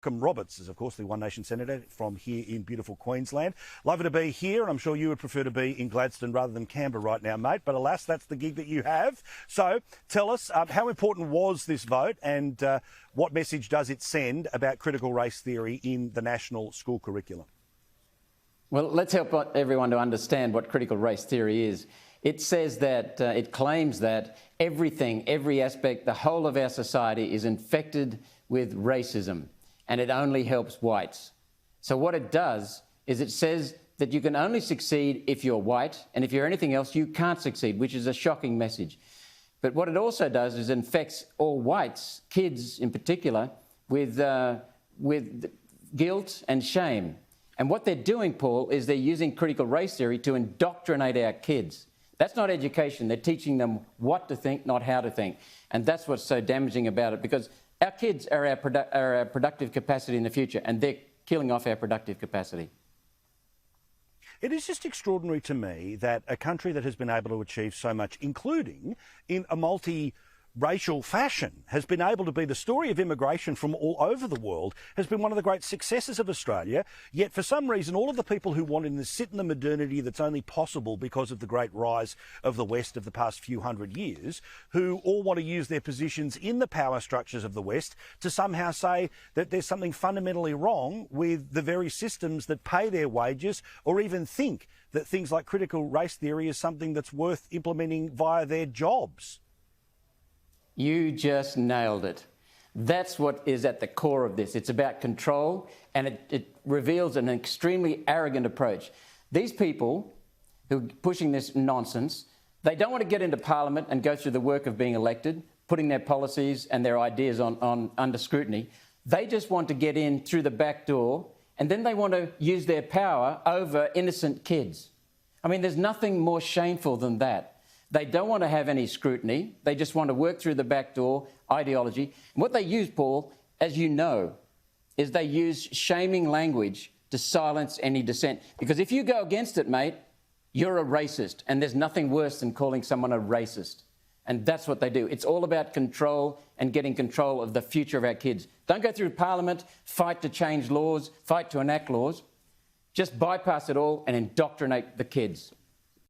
Malcolm Roberts is, of course, the One Nation Senator from here in beautiful Queensland. Lovely to be here, and I'm sure you would prefer to be in Gladstone rather than Canberra right now, mate. But alas, that's the gig that you have. So tell us, how important was this vote, and what message does it send about critical race theory in the national school curriculum? Well, let's help everyone to understand what critical race theory is. It says that, it claims that everything, every aspect, the whole of our society is infected with racism, and it only helps whites. So what it does is it says that you can only succeed if you're white, and if you're anything else, you can't succeed, which is a shocking message. But what it also does is infects all whites, kids in particular, with guilt and shame. And what they're doing, Paul, is they're using critical race theory to indoctrinate our kids. That's not education. They're teaching them what to think, not how to think. And that's what's so damaging about it, because our kids are our productive capacity in the future, and they're killing off our productive capacity. It is just extraordinary to me that a country that has been able to achieve so much, including in a multi-racial fashion, has been able to be the story of immigration from all over the world, has been one of the great successes of Australia. Yet for some reason, all of the people who wanted to sit in the modernity that's only possible because of the great rise of the West of the past few hundred years, who all want to use their positions in the power structures of the West to somehow say that there's something fundamentally wrong with the very systems that pay their wages, or even think that things like critical race theory is something that's worth implementing via their jobs. You just nailed it. That's what is at the core of this. It's about control, and it reveals an extremely arrogant approach. These people who are pushing this nonsense, they don't want to get into Parliament and go through the work of being elected, putting their policies and their ideas on under scrutiny. They just want to get in through the back door, and then they want to use their power over innocent kids. I mean, there's nothing more shameful than that. They don't want to have any scrutiny. They just want to work through the back door ideology. And what they use, Paul, as you know, is they use shaming language to silence any dissent. Because if you go against it, mate, you're a racist. And there's nothing worse than calling someone a racist. And that's what they do. It's all about control and getting control of the future of our kids. Don't go through Parliament, fight to change laws, fight to enact laws. Just bypass it all and indoctrinate the kids.